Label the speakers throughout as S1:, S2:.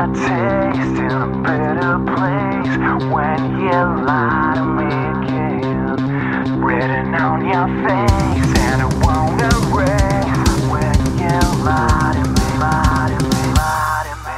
S1: a taste in a better place when you lie to me again. Written on your face and I won't erase when you lie to me, lie to me, lie to me.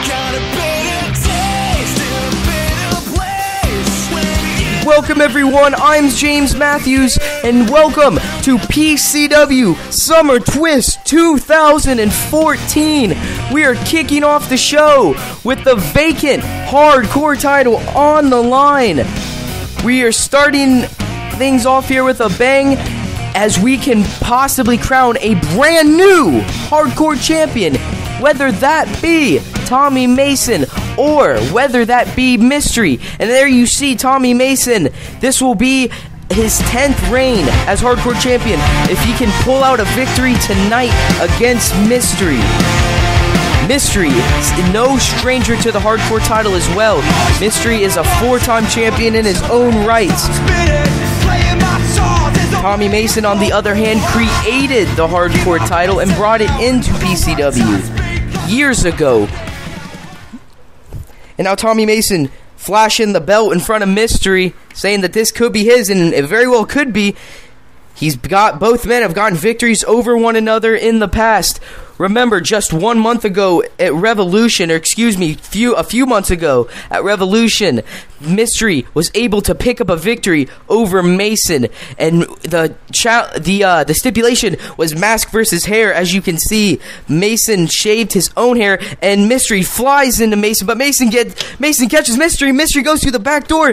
S1: Got a better taste in a better place when you.
S2: Welcome everyone, I'm James Matthews, and welcome to PCW Summer Twist 2014. We are kicking off the show with the vacant hardcore title on the line. We are starting things off here with a bang as we can possibly crown a brand new hardcore champion, whether that be Tommy Mason or whether that be Mystery. And there you see Tommy Mason. This will be his 10th reign as hardcore champion if he can pull out a victory tonight against Mystery. Mystery is no stranger to the hardcore title as well. Mystery is a 4-time champion in his own right. Tommy Mason, on the other hand, created the hardcore title and brought it into PCW years ago. And now Tommy Mason flashing the belt in front of Mystery, saying that this could be his, and it very well could be. Both men have gotten victories over one another in the past. Remember, just 1 month ago at Revolution, a few months ago at Revolution, Mystery was able to pick up a victory over Mason, and the stipulation was mask versus hair. As you can see, Mason shaved his own hair, and Mystery flies into Mason, but Mason catches Mystery. Mystery goes through the back door,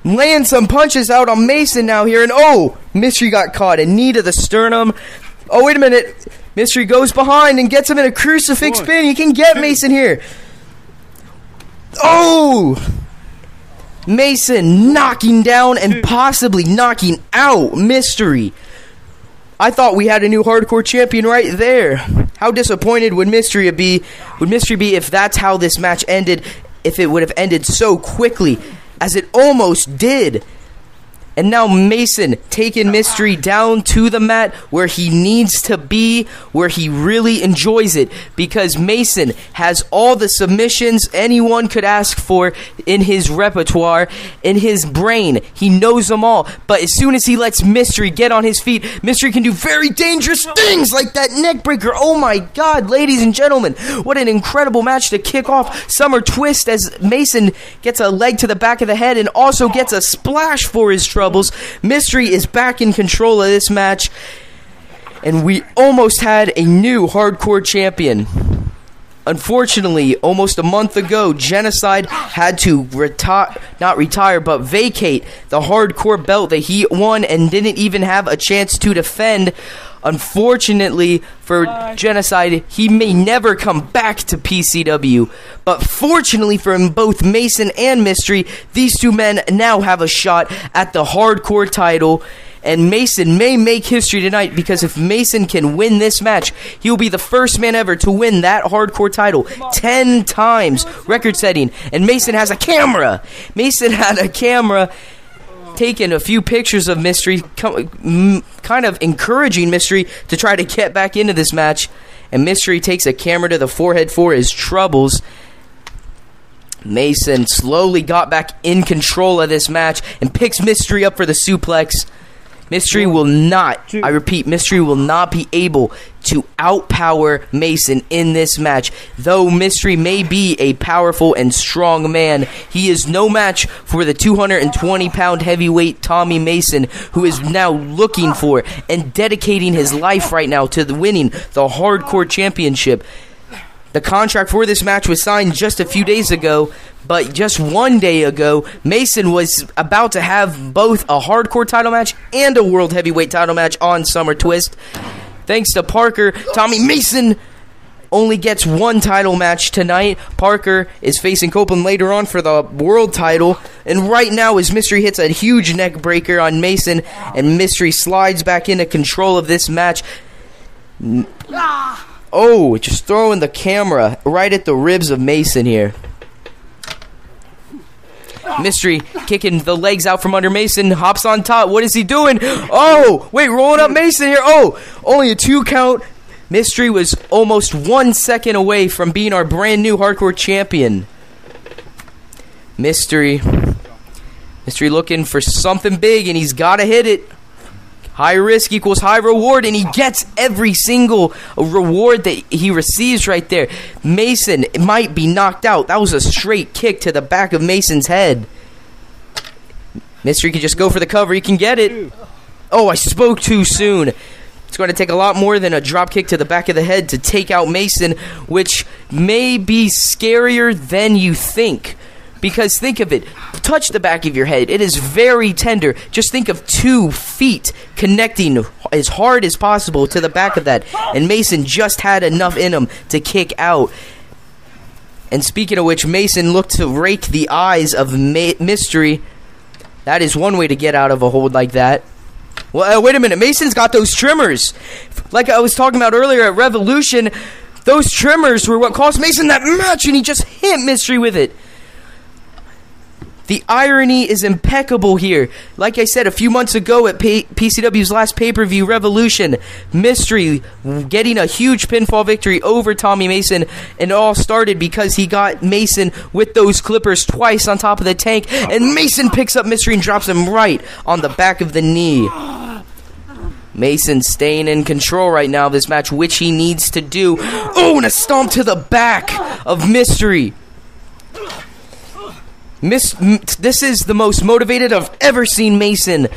S2: laying some punches out on Mason now here, and Mystery got caught. A knee to the sternum. Oh, wait a minute. Mystery goes behind and gets him in a crucifix spin. He can get Mason here. Mason knocking down and possibly knocking out Mystery. I thought we had a new hardcore champion right there. How disappointed would Mystery be if that's how this match ended, if it would have ended so quickly as it almost did. And now Mason taking Mystery down to the mat where he needs to be, where he really enjoys it, because Mason has all the submissions anyone could ask for in his repertoire, in his brain. He knows them all. But as soon as he lets Mystery get on his feet, Mystery can do very dangerous things like that neck breaker. Oh my God, ladies and gentlemen, what an incredible match to kick off Summer Twist, as Mason gets a leg to the back of the head and also gets a splash for his trouble. Mystery is back in control of this match, and we almost had a new hardcore champion. Unfortunately, almost a month ago, Genocide had to vacate the hardcore belt that he won and didn't even have a chance to defend. Unfortunately for Genocide, he may never come back to PCW. But fortunately for both Mason and Mystery, these two men now have a shot at the hardcore title. And Mason may make history tonight, because if Mason can win this match, he'll be the first man ever to win that hardcore title 10 times, record-setting. And Mason has a camera. Mason had a camera taking a few pictures of Mystery, kind of encouraging Mystery to try to get back into this match. And Mystery takes a camera to the forehead for his troubles. Mason slowly got back in control of this match and picks Mystery up for the suplex. Mystery will not, I repeat, Mystery will not be able to outpower Mason in this match. Though Mystery may be a powerful and strong man, he is no match for the 220-pound heavyweight Tommy Mason, who is now looking for and dedicating his life right now to winning the hardcore championship. The contract for this match was signed just a few days ago, but just 1 day ago, Mason was about to have both a hardcore title match and a world heavyweight title match on Summer Twist. Thanks to Parker, Tommy Mason only gets one title match tonight. Parker is facing Copeland later on for the world title. And right now, as Mystery hits a huge neck breaker on Mason, and Mystery slides back into control of this match. Just throwing the camera right at the ribs of Mason here. Mystery kicking the legs out from under Mason, hops on top. What is he doing? Rolling up Mason here. Only a 2 count. Mystery was almost 1 second away from being our brand new hardcore champion. Mystery looking for something big, and he's got to hit it. High risk equals high reward, and he gets every single reward that he receives right there. Mason might be knocked out. That was a straight kick to the back of Mason's head. Mystery can just go for the cover. He can get it. Oh, I spoke too soon. It's going to take a lot more than a drop kick to the back of the head to take out Mason, which may be scarier than you think. Because think of it, touch the back of your head. It is very tender. Just think of 2 feet connecting as hard as possible to the back of that. And Mason just had enough in him to kick out. And speaking of which, Mason looked to rake the eyes of Mystery. That is one way to get out of a hold like that. Well, wait a minute. Mason's got those trimmers. Like I was talking about earlier at Revolution, those trimmers were what cost Mason that match, and he just hit Mystery with it. The irony is impeccable here. Like I said a few months ago at PCW's last pay-per-view, Revolution, Mystery getting a huge pinfall victory over Tommy Mason, and it all started because he got Mason with those clippers twice on top of the tank, and Mason picks up Mystery and drops him right on the back of the knee. Mason staying in control right now of this match, which he needs to do. Oh, and a stomp to the back of Mystery. This is the most motivated I've ever seen Mason,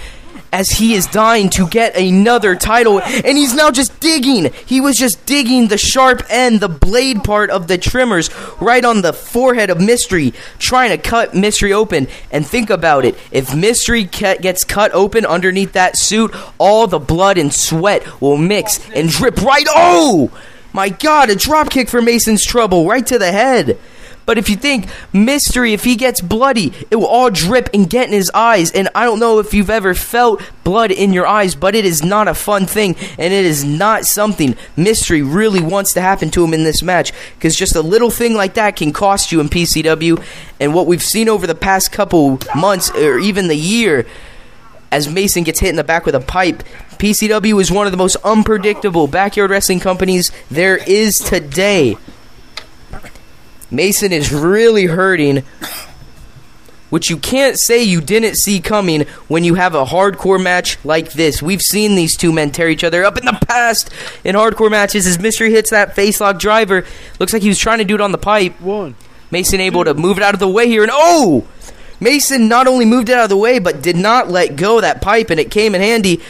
S2: as he is dying to get another title, and he's now just digging. He was just digging the sharp end, the blade part of the trimmers right on the forehead of Mystery, trying to cut Mystery open. And think about it, if Mystery gets cut open underneath that suit, all the blood and sweat will mix and drip right. Oh my God, a drop kick for Mason's trouble right to the head. But if you think Mystery, if he gets bloody, it will all drip and get in his eyes. And I don't know if you've ever felt blood in your eyes, but it is not a fun thing. And it is not something Mystery really wants to happen to him in this match. Because just a little thing like that can cost you in PCW. And what we've seen over the past couple months, or even the year, as Mason gets hit in the back with a pipe, PCW is one of the most unpredictable backyard wrestling companies there is today. Mason is really hurting, which you can't say you didn't see coming when you have a hardcore match like this. We've seen these two men tear each other up in the past in hardcore matches as Mystery hits that facelock driver. Looks like he was trying to do it on the pipe. Mason able to move it out of the way here, and oh! Mason not only moved it out of the way, but did not let go of that pipe, and it came in handy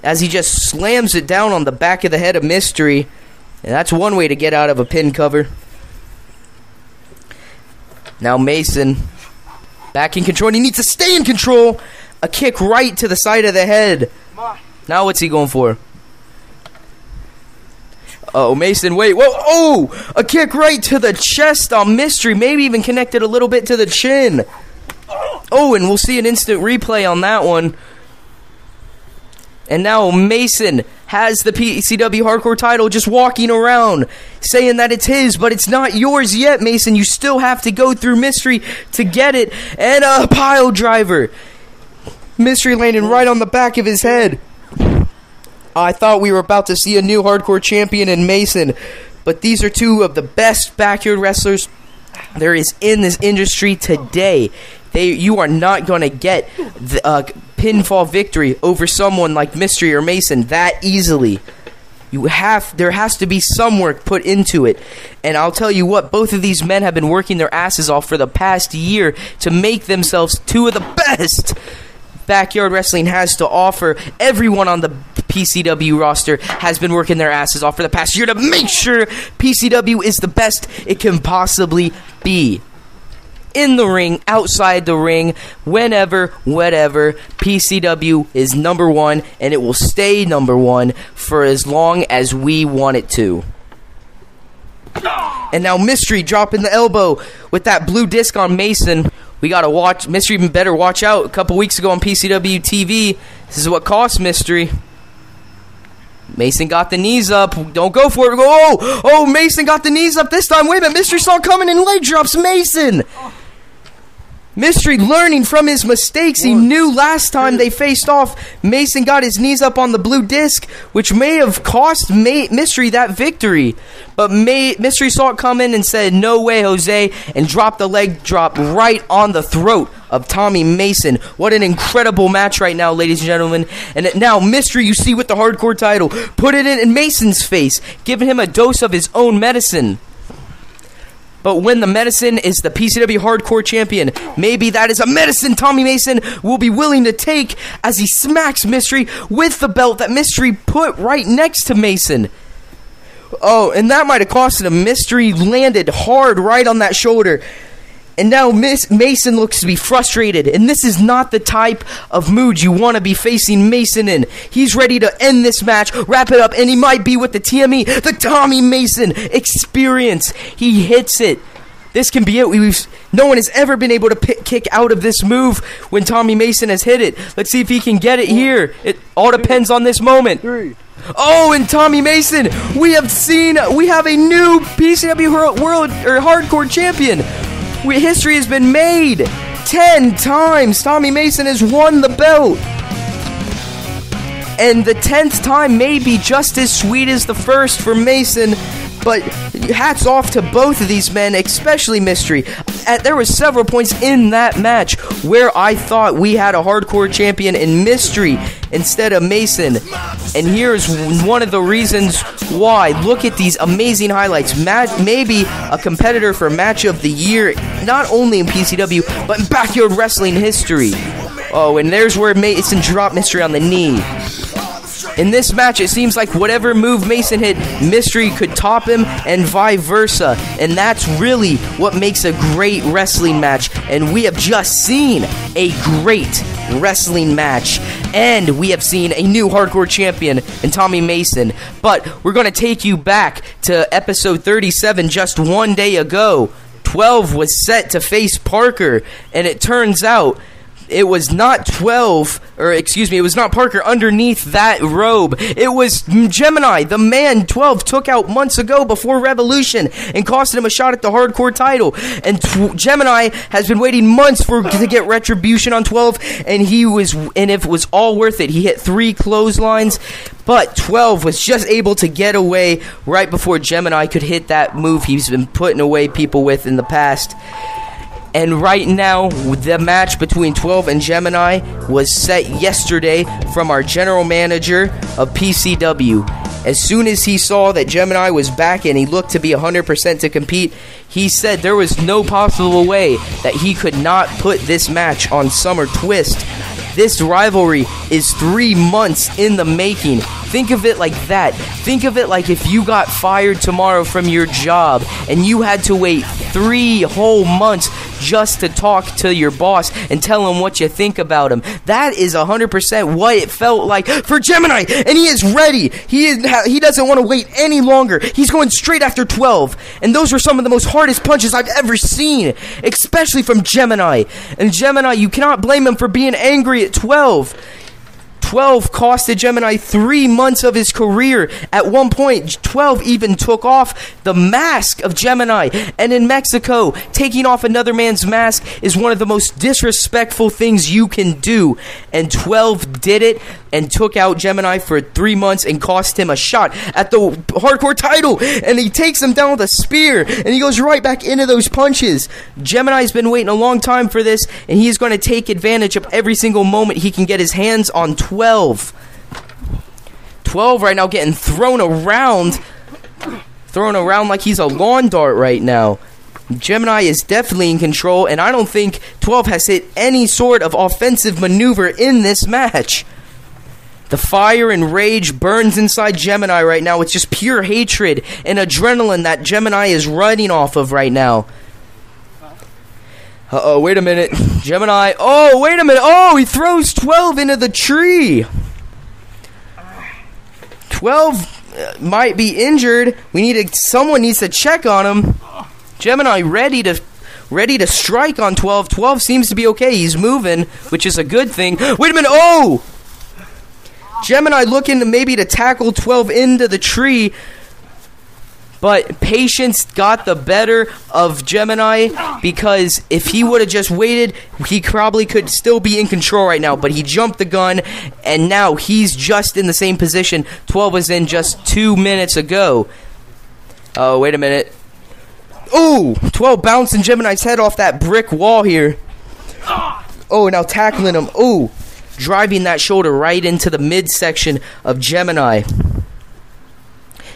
S2: as he just slams it down on the back of the head of Mystery. And that's one way to get out of a pin cover. Now Mason back in control, and he needs to stay in control. A kick right to the side of the head. Now what's he going for? Oh, Mason, wait. Whoa, oh! A kick right to the chest on Mystery. Maybe even connected a little bit to the chin. Oh, and we'll see an instant replay on that one. And now Mason has the PCW Hardcore title just walking around saying that it's his, but it's not yours yet, Mason. You still have to go through Mystery to get it. And a pile driver. Mystery landing right on the back of his head. I thought we were about to see a new Hardcore champion in Mason, but these are two of the best backyard wrestlers there is in this industry today. You are not going to get the pinfall victory over someone like Mystery or Mason that easily. There has to be some work put into it. And I'll tell you what, both of these men have been working their asses off for the past year to make themselves two of the best backyard wrestling has to offer. Everyone on the PCW roster has been working their asses off for the past year to make sure PCW is the best it can possibly be. In the ring, outside the ring, whenever, whatever, PCW is number one, and it will stay number one for as long as we want it to. And now Mystery dropping the elbow with that blue disc on Mason. We gotta watch. Mystery even better watch out. A couple weeks ago on PCW TV, this is what cost Mystery. Mason got the knees up. Don't go for it. Oh, Mason got the knees up this time. Wait a minute. Mystery saw coming and leg drops Mason. Mystery learning from his mistakes. He knew last time they faced off, Mason got his knees up on the blue disc, which may have cost Mystery that victory. But Mystery saw it come in and said, no way, Jose, and dropped the leg drop right on the throat of Tommy Mason. What an incredible match right now, ladies and gentlemen. And now Mystery, you see, with the hardcore title, put it in Mason's face, giving him a dose of his own medicine. But when the medicine is the PCW Hardcore Champion, maybe that is a medicine Tommy Mason will be willing to take as he smacks Mystery with the belt that Mystery put right next to Mason. Oh, and that might have costed him. Mystery landed hard right on that shoulder. And now Mason looks to be frustrated. And this is not the type of mood you want to be facing Mason in. He's ready to end this match, wrap it up, and he might be with the TME, the Tommy Mason experience. He hits it. This can be it. No one has ever been able to kick out of this move when Tommy Mason has hit it. Let's see if he can get it here. It all depends on this moment. Oh, and Tommy Mason, we have a new PCW World or Hardcore Champion. History has been made. 10 times Tommy Mason has won the belt. And the 10th time may be just as sweet as the first for Mason. But hats off to both of these men, especially Mystery. There were several points in that match where I thought we had a hardcore champion in Mystery instead of Mason. And here's one of the reasons why. Look at these amazing highlights. Maybe a competitor for Match of the Year, not only in PCW, but in backyard wrestling history. Oh, and there's where Mason dropped Mystery on the knee. In this match, it seems like whatever move Mason hit, Mystery could top him and vice versa. And that's really what makes a great wrestling match. And we have just seen a great wrestling match. And we have seen a new hardcore champion in Tommy Mason. But we're going to take you back to episode 37 just one day ago. 12 was set to face Parker. And it turns out it was not it was not Parker underneath that robe. It was Gemini, the man 12 took out months ago before Revolution and costed him a shot at the hardcore title. And Gemini has been waiting months to get retribution on 12, and it was all worth it. He hit 3 clotheslines, but 12 was just able to get away right before Gemini could hit that move he's been putting away people with in the past. And right now, the match between 12 and Gemini was set yesterday from our general manager of PCW. As soon as he saw that Gemini was back and he looked to be 100% to compete, he said there was no possible way that he could not put this match on Summer Twist. This rivalry is 3 months in the making. Think of it like that. Think of it like if you got fired tomorrow from your job and you had to wait 3 whole months just to talk to your boss and tell him what you think about him. That is 100% what it felt like for Gemini, and he is ready. He doesn't want to wait any longer. He's going straight after 12, and those were some of the most hardest punches I've ever seen, especially from Gemini. And Gemini, you cannot blame him for being angry at 12. 12 costed Gemini 3 months of his career. At one point, 12 even took off the mask of Gemini. And in Mexico, taking off another man's mask is one of the most disrespectful things you can do. And 12 did it and took out Gemini for 3 months and cost him a shot at the hardcore title. And he takes him down with a spear, and he goes right back into those punches. Gemini's been waiting a long time for this, and he's going to take advantage of every single moment he can get his hands on 12 right now, getting thrown around like he's a lawn dart right now. Gemini is definitely in control, and I don't think 12 has hit any sort of offensive maneuver in this match. The fire and rage burns inside Gemini right now. It's just pure hatred and adrenaline that Gemini is running off of right now. Uh-oh, wait a minute. Gemini. Oh, wait a minute. Oh, he throws 12 into the tree. 12 might be injured. Someone needs to check on him. Gemini ready to strike on 12. 12 seems to be okay. He's moving, which is a good thing. Wait a minute. Oh! Gemini looking maybe to tackle 12 into the tree. But patience got the better of Gemini, because if he would have just waited, he probably could still be in control right now. But he jumped the gun, and now he's just in the same position 12 was in just 2 minutes ago. Oh, wait a minute. Ooh, 12 bouncing Gemini's head off that brick wall here. Oh, now tackling him. Ooh, driving that shoulder right into the midsection of Gemini.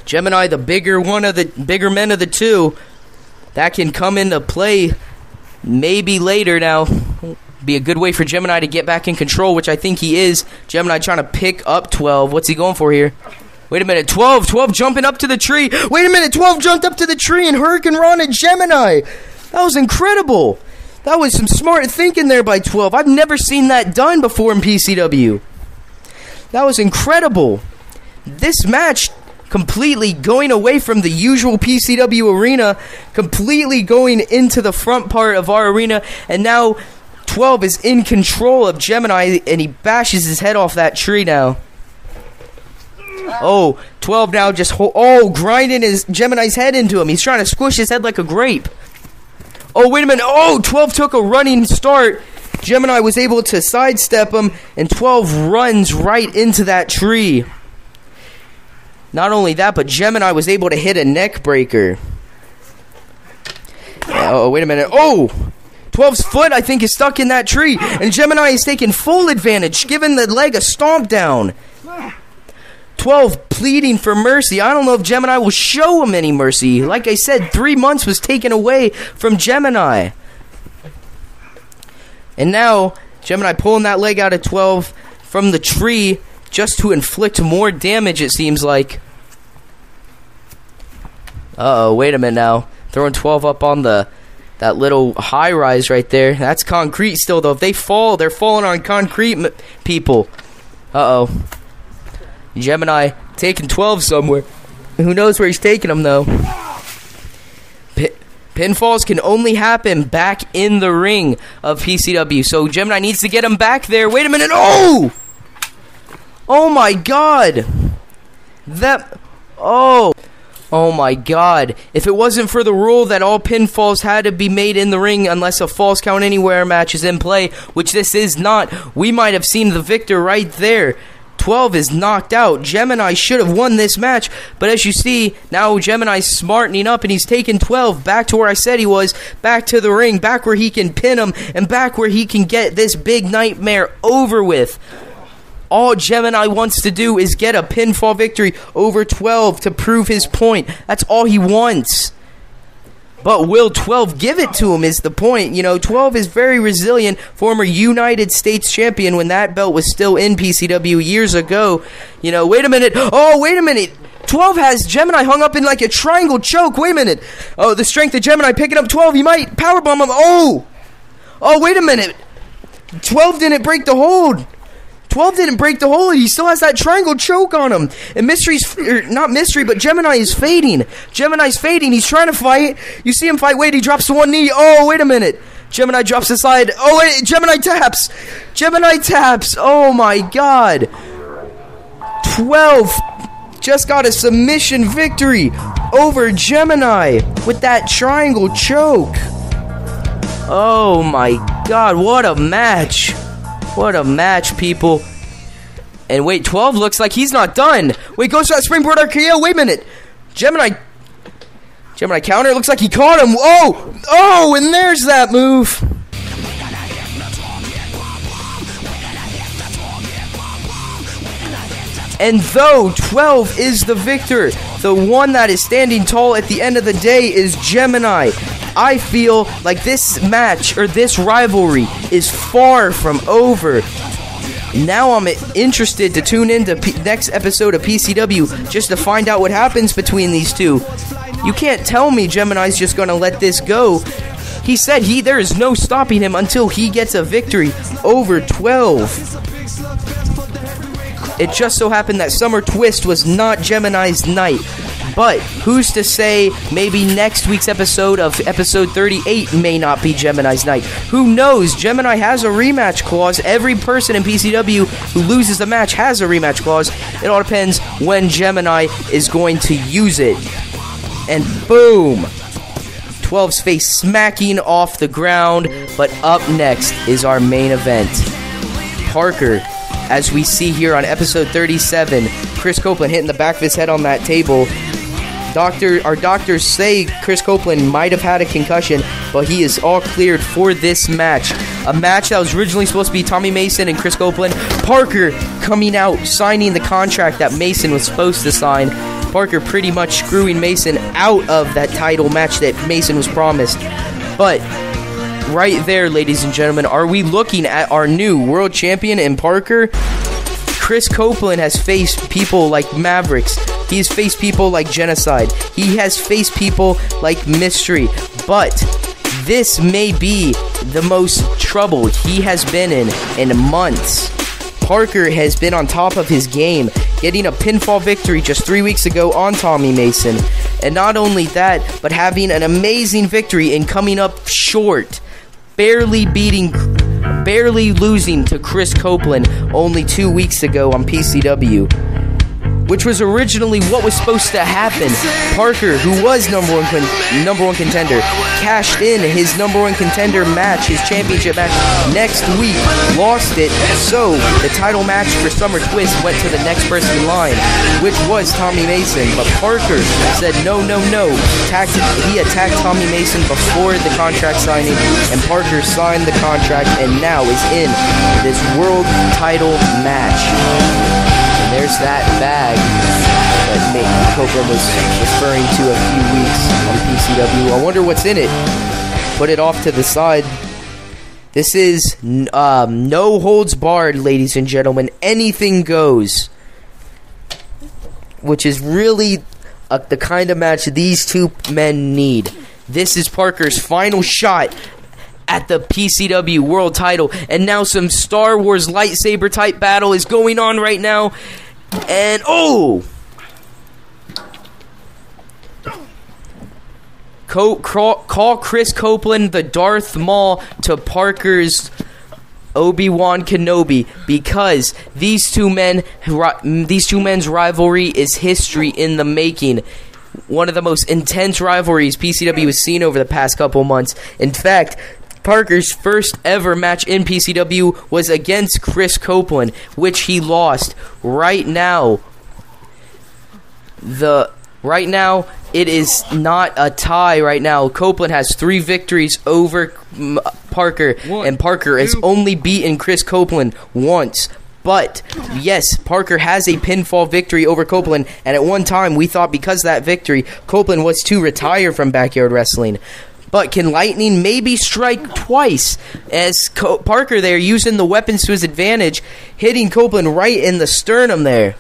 S2: Gemini, the bigger men of the two, that can come into play maybe later now. Be a good way for Gemini to get back in control, which I think he is. Gemini trying to pick up 12. What's he going for here? Wait a minute, 12 jumping up to the tree. Wait a minute, 12 jumped up to the tree and Hurricane Ron and Gemini. That was incredible. That was some smart thinking there by 12. I've never seen that done before in PCW. That was incredible. This match completely going away from the usual PCW arena, completely going into the front part of our arena, and now 12 is in control of Gemini, and he bashes his head off that tree now. Oh, 12 now just grinding his Gemini's head into him. He's trying to squish his head like a grape. Oh, wait a minute. Oh, 12 took a running start. Gemini was able to sidestep him, and 12 runs right into that tree. Not only that, but Gemini was able to hit a neck breaker. Oh, wait a minute. Oh, 12's foot, I think, is stuck in that tree. And Gemini is taking full advantage, giving the leg a stomp down. 12 pleading for mercy. I don't know if Gemini will show him any mercy. Like I said, 3 months was taken away from Gemini. And now, Gemini pulling that leg out of 12 from the tree, just to inflict more damage, it seems like. Uh-oh, wait a minute now. Throwing 12 up on that little high-rise right there. That's concrete still, though. If they fall, they're falling on concrete, people. Uh-oh. Gemini taking 12 somewhere. Who knows where he's taking them, though. Pinfalls can only happen back in the ring of PCW. So Gemini needs to get him back there. Wait a minute. Oh! Oh my god. Oh my god. If it wasn't for the rule that all pinfalls had to be made in the ring unless a falls count anywhere match is in play, which this is not, we might have seen the victor right there. 12 is knocked out. Gemini should have won this match, but as you see, now Gemini's smartening up and he's taking 12 back to where I said he was, back to the ring, back where he can pin him, and back where he can get this big nightmare over with. All Gemini wants to do is get a pinfall victory over 12 to prove his point. That's all he wants. But will 12 give it to him is the point. You know, 12 is very resilient, former United States champion when that belt was still in PCW years ago. You know, wait a minute. Oh, wait a minute. 12 has Gemini hung up in like a triangle choke. Wait a minute. Oh, the strength of Gemini picking up 12. He might powerbomb him. Oh, wait a minute. 12 didn't break the hold. 12 didn't break the hold. He still has that triangle choke on him. And but Gemini is fading. Gemini's fading. He's trying to fight. You see him fight. Wait, he drops to one knee. Oh, wait a minute. Gemini drops aside. Oh, wait. Gemini taps. Gemini taps. Oh, my God. 12 just got a submission victory over Gemini with that triangle choke. Oh, my God. What a match. What a match, people. And wait, 12 looks like he's not done. Wait, goes to that springboard RKO. Wait a minute. Gemini counter. Looks like he caught him. Oh, and there's that move. And though 12 is the victor, the one that is standing tall at the end of the day is Gemini. I feel like this match, or this rivalry, is far from over. Now I'm interested to tune into next episode of PCW just to find out what happens between these two. You can't tell me Gemini's just going to let this go. He said there is no stopping him until he gets a victory over 12. It just so happened that Summer Twist was not Gemini's night. But who's to say maybe next week's episode of episode 38 may not be Gemini's night? Who knows? Gemini has a rematch clause. Every person in PCW who loses a match has a rematch clause. It all depends when Gemini is going to use it. And boom! 12's face smacking off the ground. But up next is our main event. Parker, as we see here on episode 37, Chris Copeland hitting the back of his head on that table. Our doctors say Chris Copeland might have had a concussion, but he is all cleared for this match. A match that was originally supposed to be Tommy Mason and Chris Copeland. Parker coming out, signing the contract that Mason was supposed to sign. Parker pretty much screwing Mason out of that title match that Mason was promised. But right there, ladies and gentlemen, are we looking at our new world champion in Parker? Chris Copeland has faced people like Mavericks. He has faced people like Genocide. He has faced people like Mystery. But this may be the most trouble he has been in months. Parker has been on top of his game, getting a pinfall victory just 3 weeks ago on Tommy Mason. And not only that, but having an amazing victory and coming up short. Barely losing to Chris Copeland only 2 weeks ago on PCW, which was originally what was supposed to happen. Parker, who was number one contender, cashed in his number one contender match, his championship match, next week, lost it, so the title match for Summer Twist went to the next person in line, which was Tommy Mason. But Parker said no. He attacked Tommy Mason before the contract signing, and Parker signed the contract and now is in this world title match. There's that bag that Copeland was referring to a few weeks on PCW. I wonder what's in it. Put it off to the side. This is no holds barred, ladies and gentlemen. Anything goes. Which is really the kind of match these two men need. This is Parker's final shot at the PCW World Title, and now some Star Wars lightsaber type battle is going on right now, and call Chris Copeland the Darth Maul to Parker's Obi-Wan Kenobi, because these two men's rivalry is history in the making. One of the most intense rivalries PCW has seen over the past couple months. In fact, Parker's first ever match in PCW was against Chris Copeland, which he lost. Right now, it is not a tie right now. Copeland has 3 victories over Parker, and Parker has only beaten Chris Copeland once. But, yes, Parker has a pinfall victory over Copeland, and at one time we thought because of that victory, Copeland was to retire from backyard wrestling. But can lightning maybe strike twice, as Parker there using the weapons to his advantage, hitting Copeland right in the sternum there.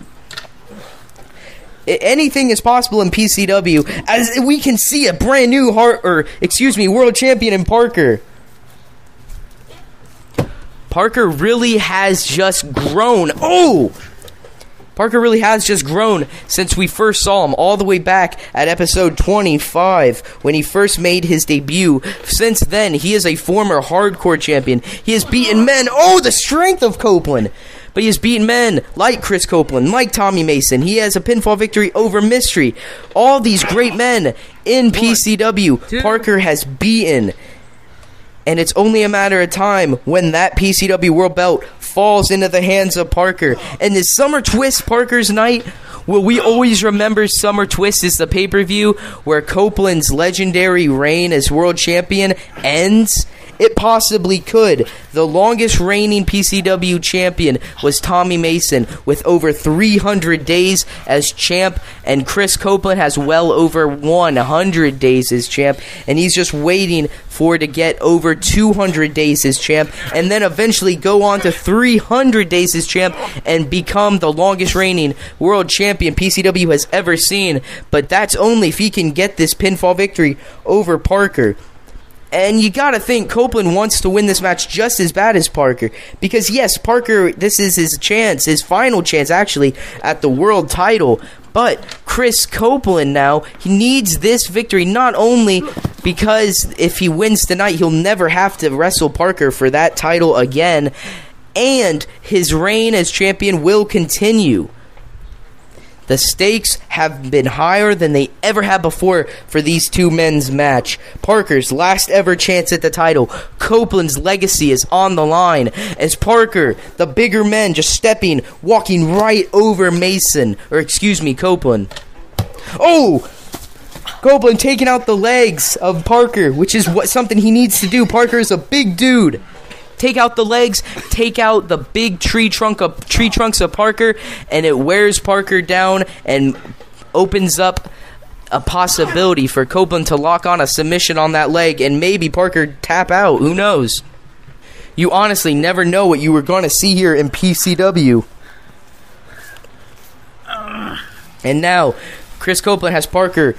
S2: Anything is possible in PCW, as we can see a brand new world champion in Parker. Parker really has just grown. Parker really has just grown since we first saw him all the way back at episode 25 when he first made his debut. Since then, he is a former hardcore champion. He has beaten men. The strength of Copeland. But he has beaten men like Chris Copeland, like Tommy Mason. He has a pinfall victory over Mystery. All these great men in PCW, Parker has beaten. And it's only a matter of time when that PCW World Belt falls into the hands of Parker. And is Summer Twist Parker's night? Will we always remember Summer Twist as the pay-per-view where Copeland's legendary reign as world champion ends? It possibly could. The longest reigning PCW champion was Tommy Mason with over 300 days as champ, and Chris Copeland has well over 100 days as champ, and he's just waiting to get over 200 days as champ, and then eventually go on to 300 days as champ and become the longest reigning world champion PCW has ever seen. But that's only if he can get this pinfall victory over Parker. And you gotta think Copeland wants to win this match just as bad as Parker. Because yes, Parker, this is his chance, his final chance actually, at the world title. But Chris Copeland now, he needs this victory not only because if he wins tonight, he'll never have to wrestle Parker for that title again, and his reign as champion will continue. The stakes have been higher than they ever have before for these two men's match. Parker's last ever chance at the title. Copeland's legacy is on the line as Parker, the bigger man, just walking right over Copeland. Oh! Copeland taking out the legs of Parker, which is something he needs to do. Parker is a big dude. Take out the legs, take out the big tree trunks of Parker, and it wears Parker down and opens up a possibility for Copeland to lock on a submission on that leg and maybe Parker tap out. Who knows? You honestly never know what you were going to see here in PCW. And now, Chris Copeland has Parker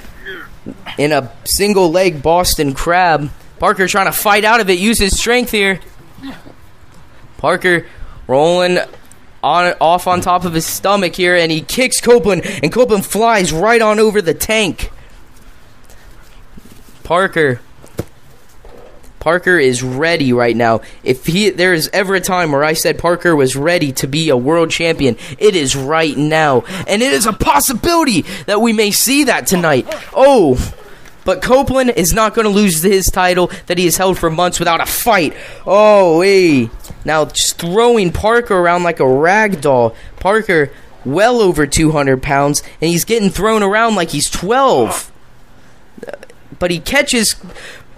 S2: in a single leg Boston Crab. Parker trying to fight out of it, use his strength here. Parker rolling off on top of his stomach here, and he kicks Copeland, and Copeland flies right on over the tank. Parker is ready right now. If there is ever a time where I said Parker was ready to be a world champion, it is right now. And it is a possibility that we may see that tonight. Oh, but Copeland is not going to lose his title that he has held for months without a fight. Oh, hey. Now just throwing Parker around like a rag doll. Parker well over 200 pounds, and he's getting thrown around like he's 12. But he catches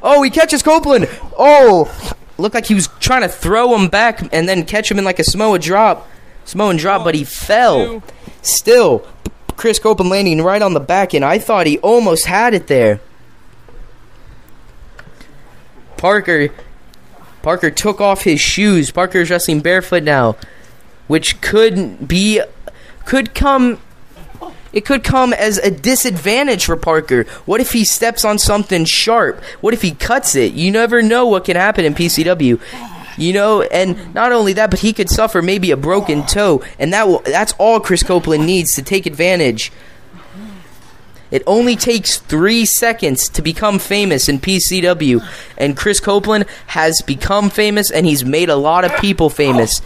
S2: Copeland. Oh, looked like he was trying to throw him back and then catch him in like a Samoan drop, but he fell. Still, Chris Copeland landing right on the back, and I thought he almost had it there. Parker took off his shoes. Parker is wrestling barefoot now, which could come as a disadvantage for Parker. What if he steps on something sharp? What if he cuts it? You never know what can happen in PCW. And not only that, but he could suffer maybe a broken toe, and that's all Chris Copeland needs to take advantage. It only takes 3 seconds to become famous in PCW, and Chris Copeland has become famous, and he's made a lot of people famous.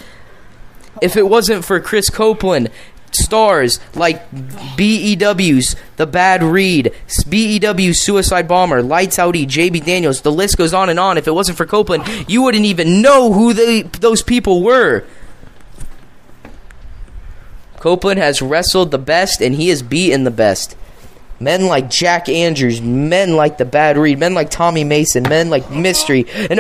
S2: If it wasn't for Chris Copeland, stars like BEWs, The Bad Reed, BEW Suicide Bomber, Lights Out E, JB Daniels, the list goes on and on. If it wasn't for Copeland, you wouldn't even know who those people were. Copeland has wrestled the best, and he has beaten the best. Men like Jack Andrews, men like The Bad Reed, men like Tommy Mason, men like Mystery, and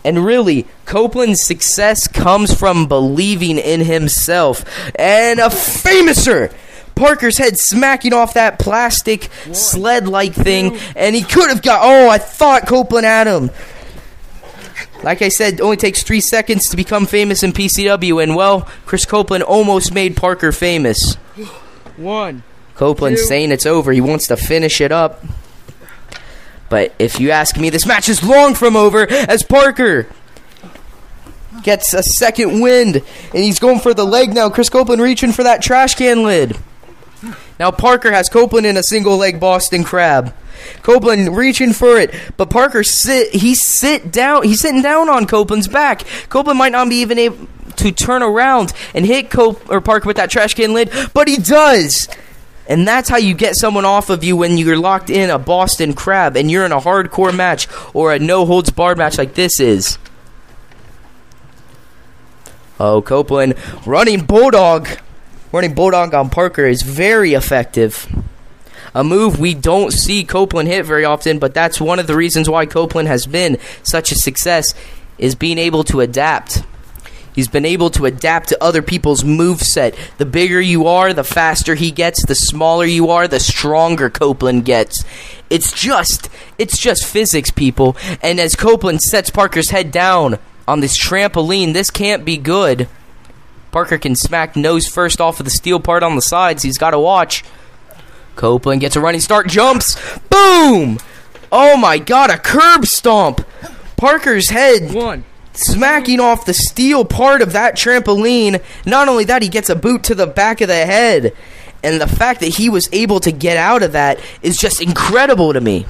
S2: And really, Copeland's success comes from believing in himself. And a famouser! Parker's head smacking off that plastic sled-like thing, and he could have I thought Copeland had him. Like I said, it only takes 3 seconds to become famous in PCW, and Chris Copeland almost made Parker famous. Copeland saying it's over. He wants to finish it up. But if you ask me, this match is long from over as Parker gets a second wind, and he's going for the leg now. Chris Copeland reaching for that trash can lid. Now Parker has Copeland in a single leg Boston Crab. Copeland reaching for it, but Parker he's sitting down on Copeland's back. Copeland might not be even able to turn around and hit Parker with that trash can lid, but he does. And that's how you get someone off of you when you're locked in a Boston Crab and you're in a hardcore match or a no-holds-barred match like this is. Oh, Copeland running Bulldog on Parker is very effective. A move we don't see Copeland hit very often, but that's one of the reasons why Copeland has been such a success, is being able to adapt. He's been able to adapt to other people's moveset. The bigger you are, the faster he gets. The smaller you are, the stronger Copeland gets. It's just physics, people. And as Copeland sets Parker's head down on this trampoline, this can't be good. Parker can smack nose first off of the steel part on the sides. He's got to watch. Copeland gets a running start, jumps, boom! Oh my god, a curb stomp! Parker's head smacking off the steel part of that trampoline. Not only that, he gets a boot to the back of the head. And the fact that he was able to get out of that is just incredible to me.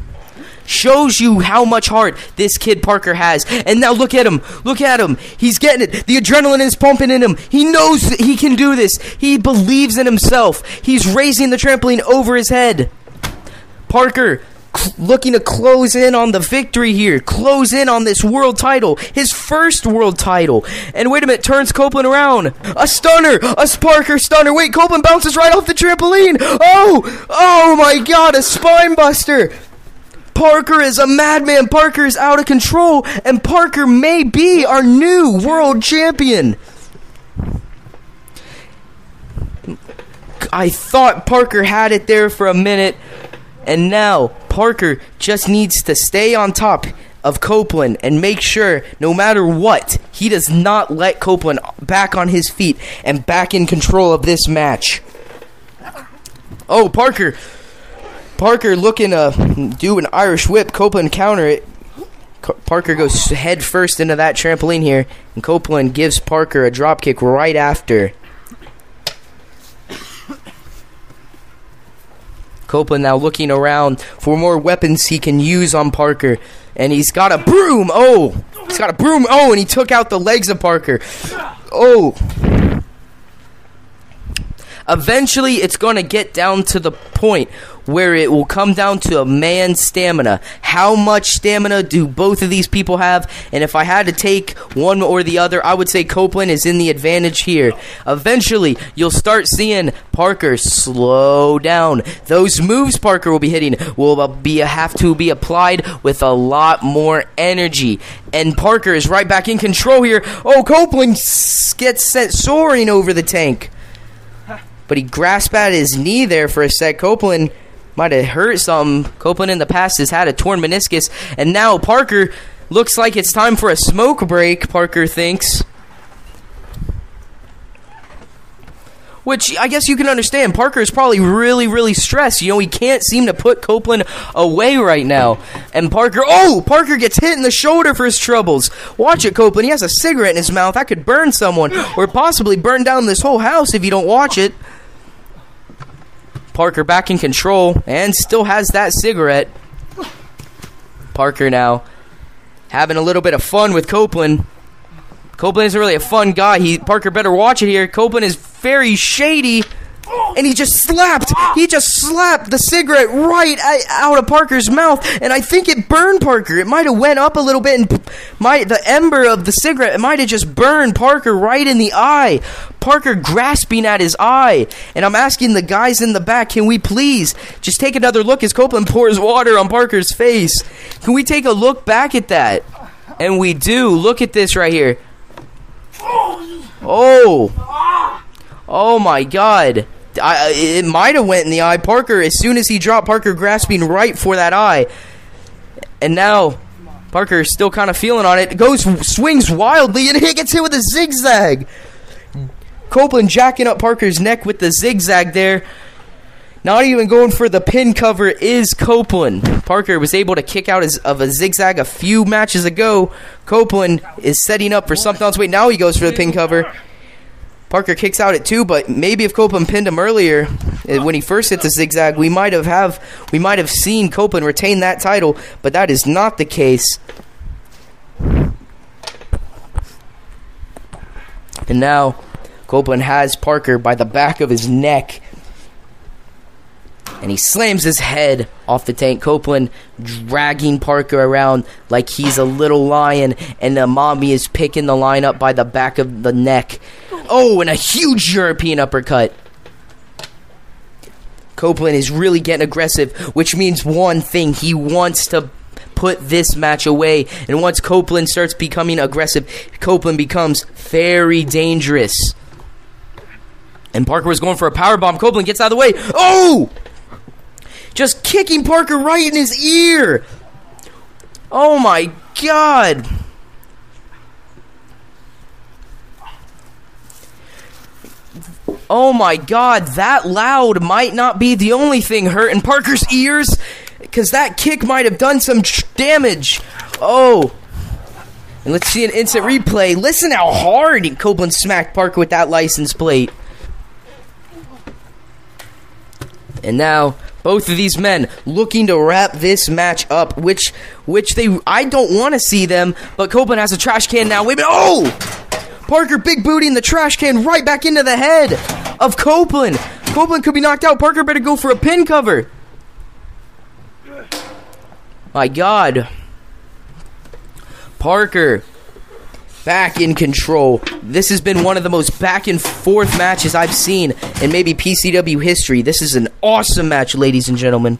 S2: Shows you how much heart this kid Parker has. And now look at him. Look at him. He's getting it. The adrenaline is pumping in him. He knows that he can do this. He believes in himself. He's raising the trampoline over his head. Parker looking to close in on the victory here. Close in on this world title. His first world title. And wait a minute, turns Copeland around. A stunner. A Parker stunner. Wait, Copeland bounces right off the trampoline. Oh my God, a spine buster. Parker is a madman. Parker is out of control. And Parker may be our new world champion. I thought Parker had it there for a minute. And now, Parker just needs to stay on top of Copeland and make sure, no matter what, he does not let Copeland back on his feet and back in control of this match. Oh, Parker looking to do an Irish whip. Copeland counter it. Parker goes head first into that trampoline here, and Copeland gives Parker a drop kick right after. Copeland now looking around for more weapons he can use on Parker. And he's got a broom. Oh, he's got a broom. Oh, and he took out the legs of Parker. Oh. Eventually, it's going to get down to the point where it will come down to a man's stamina. How much stamina do both of these people have? And if I had to take one or the other, I would say Copeland is in the advantage here. Eventually, you'll start seeing Parker slow down. Those moves Parker will be hitting will have to be applied with a lot more energy. And Parker is right back in control here. Oh, Copeland gets sent soaring over the tank. But he grasped at his knee there for a sec. Copeland might have hurt something. Copeland in the past has had a torn meniscus. And now Parker looks like it's time for a smoke break, Parker thinks. Which I guess you can understand. Parker is probably really, really stressed. You know, he can't seem to put Copeland away right now. And Parker gets hit in the shoulder for his troubles. Watch it, Copeland. He has a cigarette in his mouth. That could burn someone. Or possibly burn down this whole house if you don't watch it. Parker back in control and still has that cigarette. Parker now having a little bit of fun with Copeland. Copeland isn't really a fun guy. Parker better watch it here. Copeland is very shady. And he just slapped the cigarette right out of Parker's mouth. And I think it burned Parker. It might have went up a little bit. And the ember of the cigarette, it might have just burned Parker right in the eye. Parker grasping at his eye. And I'm asking the guys in the back, can we please just take another look as Copeland pours water on Parker's face? Can we take a look back at that? And we do. Look at this right here. Oh my God. It might have went in the eye. Parker, as soon as he dropped, Parker grasping right for that eye. And now Parker is still kind of feeling on it. Swings wildly, and he gets hit with a zigzag. Copeland jacking up Parker's neck with the zigzag there. Not even going for the pin cover is Copeland. Parker was able to kick out of a zigzag a few matches ago. Copeland is setting up for something else. Wait, now he goes for the pin cover. Parker kicks out at 2, but maybe if Copeland pinned him earlier, when he first hit the zigzag, we might have seen Copeland retain that title, but that is not the case. And now Copeland has Parker by the back of his neck, and he slams his head off the tank. Copeland dragging Parker around like he's a little lion, and the mommy is picking the line up by the back of the neck. Oh, and a huge European uppercut. Copeland is really getting aggressive, which means one thing. He wants to put this match away. And once Copeland starts becoming aggressive, Copeland becomes very dangerous. And Parker was going for a powerbomb. Copeland gets out of the way. Oh! Just kicking Parker right in his ear. Oh my God. Oh my God, that loud might not be the only thing hurting Parker's ears, because that kick might have done some damage. Oh. And let's see an instant replay. Listen how hard Copeland smacked Parker with that license plate. And now Both of these men looking to wrap this match up, which I don't want to see them, but Copeland has a trash can now. Wait a minute. Oh! Parker big booting the trash can right back into the head of Copeland. Copeland could be knocked out. Parker better go for a pin cover. My God. Parker back in control. This has been one of the most back and forth matches I've seen in maybe PCW history. This is an awesome match, ladies and gentlemen.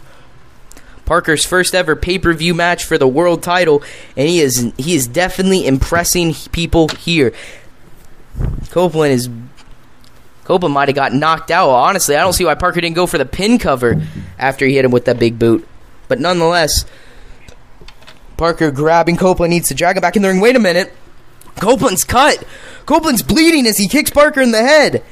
S2: Parker's first ever pay-per-view match for the world title, and he is definitely impressing people here. Copeland might have got knocked out. Honestly, I don't see why Parker didn't go for the pin cover after he hit him with that big boot. But nonetheless, Parker grabbing Copeland, needs to drag him back in the ring. Wait a minute. Copeland's cut. Copeland's bleeding as he kicks Parker in the head.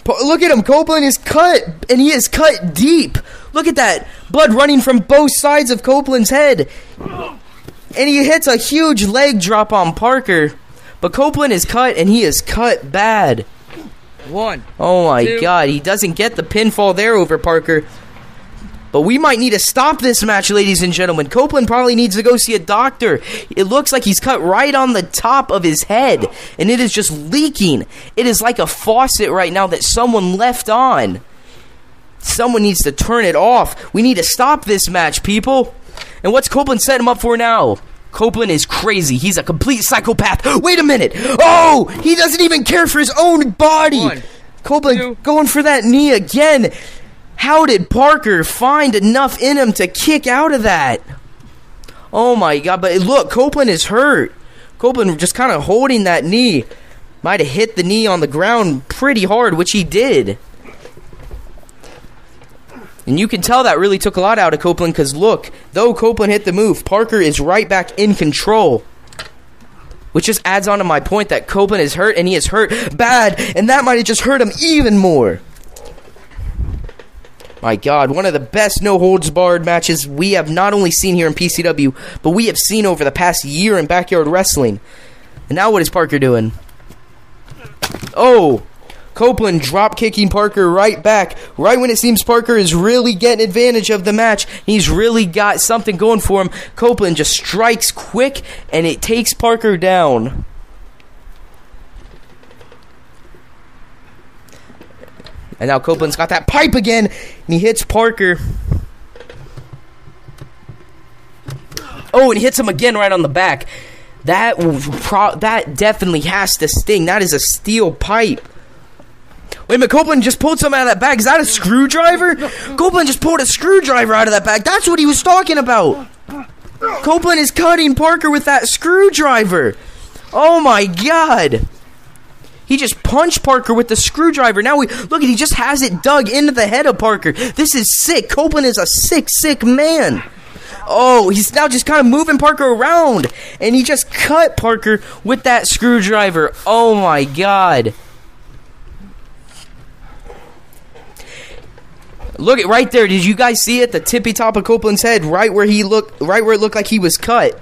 S2: Look at him. Copeland is cut, and he is cut deep. Look at that. Blood running from both sides of Copeland's head. And he hits a huge leg drop on Parker. But Copeland is cut, and he is cut bad.
S3: One.
S2: Oh, my God. He doesn't get the pinfall there over Parker. But we might need to stop this match, ladies and gentlemen. Copeland probably needs to go see a doctor. It looks like he's cut right on the top of his head, and it is just leaking. It is like a faucet right now that someone left on. Someone needs to turn it off. We need to stop this match, people. And what's Copeland setting him up for now? Copeland is crazy. He's a complete psychopath. Wait a minute. Oh, he doesn't even care for his own body. Copeland going for that knee again. How did Parker find enough in him to kick out of that? Oh, my God. But look, Copeland is hurt. Copeland just kind of holding that knee. Might have hit the knee on the ground pretty hard, which he did. And you can tell that really took a lot out of Copeland because, look, though Copeland hit the move, Parker is right back in control. Which just adds on to my point that Copeland is hurt, and he is hurt bad, and that might have just hurt him even more. My God, one of the best no-holds-barred matches we have not only seen here in PCW, but we have seen over the past year in Backyard Wrestling. And now what is Parker doing? Oh! Copeland drop-kicking Parker right back, right when it seems Parker is really getting advantage of the match. He's really got something going for him. Copeland just strikes quick, and it takes Parker down. And now Copeland's got that pipe again, and he hits Parker. Oh, and he hits him again right on the back. That definitely has to sting. That is a steel pipe. Wait a minute, Copeland just pulled something out of that bag. Is that a screwdriver? Copeland just pulled a screwdriver out of that bag. That's what he was talking about. Copeland is cutting Parker with that screwdriver. Oh, my God. He just punched Parker with the screwdriver. Now, look, he just has it dug into the head of Parker. This is sick. Copeland is a sick, sick man. Oh, he's now just kind of moving Parker around. And he just cut Parker with that screwdriver. Oh, my God. Look at right there. Did you guys see it? The tippy top of Copeland's head, right where it looked like he was cut.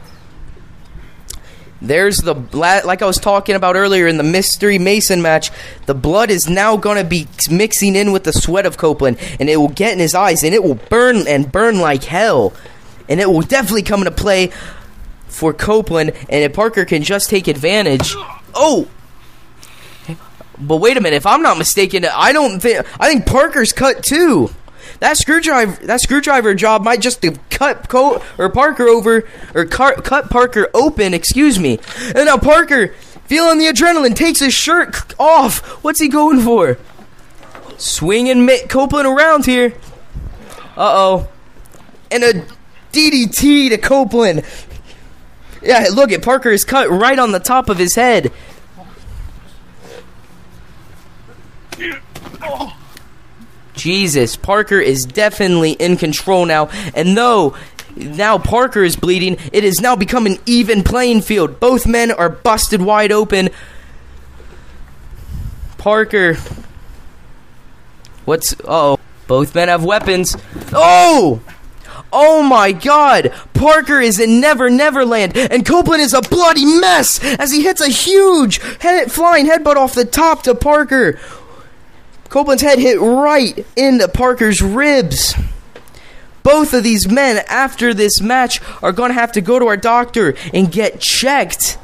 S2: There's the like I was talking about earlier in the Mystery Mason match. The blood is now going to be mixing in with the sweat of Copeland, and it will get in his eyes, and it will burn like hell. And it will definitely come into play for Copeland. And if Parker can just take advantage, oh. But wait a minute. If I'm not mistaken, I think Parker's cut too. That screwdriver job might just have cut Parker open. Excuse me. And now Parker, feeling the adrenaline, takes his shirt off. What's he going for? Swinging Copeland around here. Uh-oh. And a DDT to Copeland. Yeah, look at Parker is cut right on the top of his head. Jesus, Parker is definitely in control now. And though now Parker is bleeding, it has now become an even playing field. Both men are busted wide open. Parker. Uh-oh. Both men have weapons. Oh! Oh my God! Parker is in Never Never Land, and Copeland is a bloody mess as he hits a huge flying headbutt off the top to Parker. Copeland's head hit right into Parker's ribs. both of these men, after this match, are going to have to go to our doctor and get checked.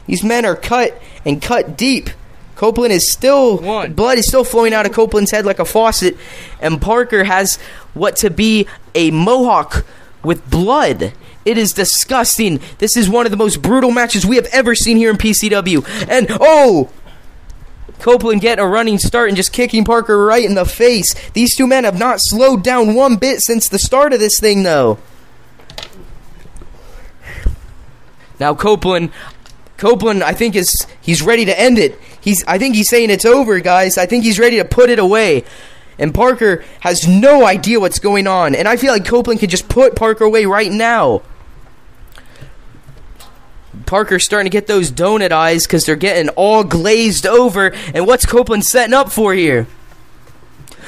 S2: These men are cut and cut deep. Copeland is still... blood is still flowing out of Copeland's head like a faucet. And Parker has what to be a mohawk with blood. It is disgusting. This is one of the most brutal matches we have ever seen here in PCW. And, oh! Copeland getting a running start and just kicking Parker right in the face. These two men have not slowed down one bit since the start of this thing, though. Now Copeland, I think he's ready to end it. I think he's saying it's over, guys. I think he's ready to put it away. And Parker has no idea what's going on. And I feel like Copeland could just put Parker away right now. Parker's starting to get those donut eyes because they're getting all glazed over. And what's Copeland setting up for here?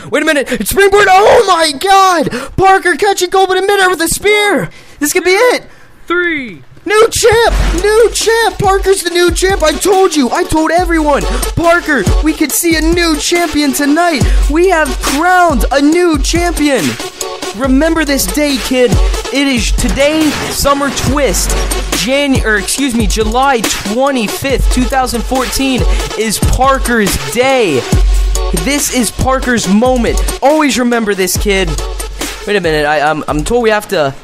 S2: Wait a minute. It's springboard. Oh, my God. Parker catching Copeland in midair with a spear. This could be it.
S3: 3.
S2: New champ! New champ! Parker's the new champ! I told you! I told everyone! Parker, we could see a new champion tonight! We have crowned a new champion! Remember this day, kid. It is today, Summer Twist. July 25th, 2014 is Parker's day. This is Parker's moment. Always remember this, kid. Wait a minute, I'm told we have to...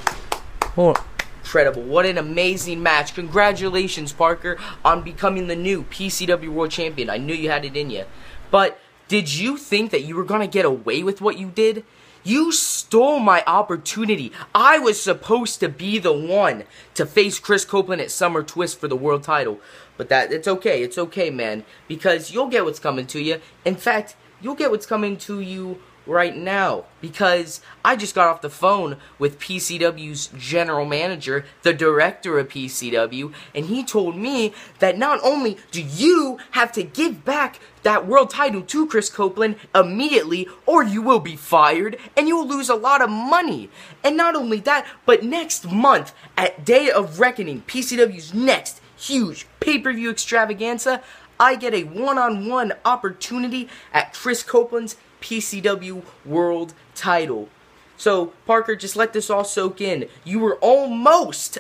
S2: Hold on. Incredible. What an amazing match. Congratulations, Parker, on becoming the new PCW World Champion. I knew you had it in you. But did you think that you were going to get away with what you did? You stole my opportunity. I was supposed to be the one to face Chris Copeland at Summer Twist for the world title. But it's okay. It's okay, man. Because you'll get what's coming to you. In fact, you'll get what's coming to you right now, because I just got off the phone with PCW's general manager, the director of PCW, and he told me that not only do you have to give back that world title to Chris Copeland immediately, or you will be fired, and you will lose a lot of money. And not only that, but next month, at Day of Reckoning, PCW's next huge pay-per-view extravaganza, I get a one-on-one opportunity at Chris Copeland's PCW World Title. So, Parker, just let this all soak in. You were almost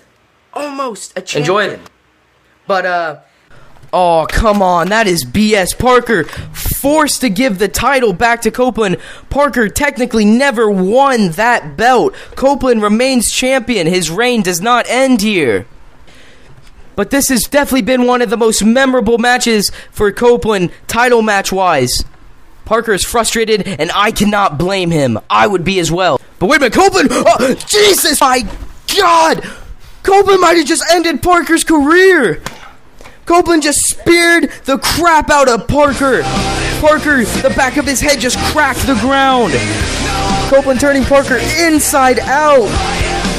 S2: a champion. Enjoy it. But, oh, come on. That is BS. Parker forced to give the title back to Copeland. Parker technically never won that belt. Copeland remains champion. His reign does not end here. But this has definitely been one of the most memorable matches for Copeland, title match-wise. Parker is frustrated, and I cannot blame him. I would be as well. But wait a minute, Copeland! Oh, Jesus, my God! Copeland might have just ended Parker's career. Copeland just speared the crap out of Parker. Parker, the back of his head just cracked the ground. Copeland turning Parker inside out.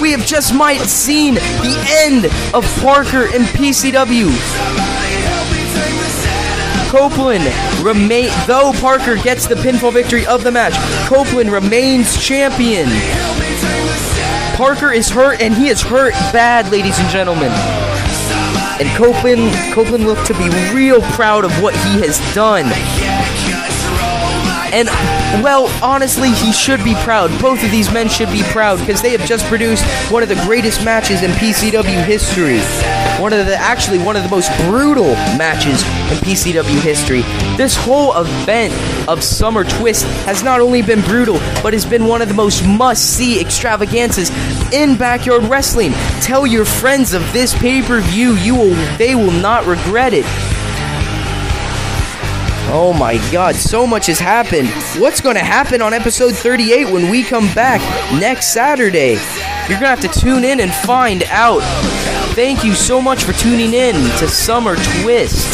S2: We have just might seen the end of Parker in PCW. Copeland though Parker gets the pinfall victory of the match, Copeland remains champion. Parker is hurt, and he is hurt bad, ladies and gentlemen. And Copeland looked to be real proud of what he has done. And, well, honestly, he should be proud. Both of these men should be proud because they have just produced one of the greatest matches in PCW history. One of the most brutal matches in PCW history. This whole event of Summer Twist has not only been brutal, but has been one of the most must-see extravaganzas in backyard wrestling. Tell your friends of this pay-per-view. They will not regret it. Oh my God, so much has happened. What's going to happen on episode 38 when we come back next Saturday? You're going to have to tune in and find out. Thank you so much for tuning in to Summer Twist.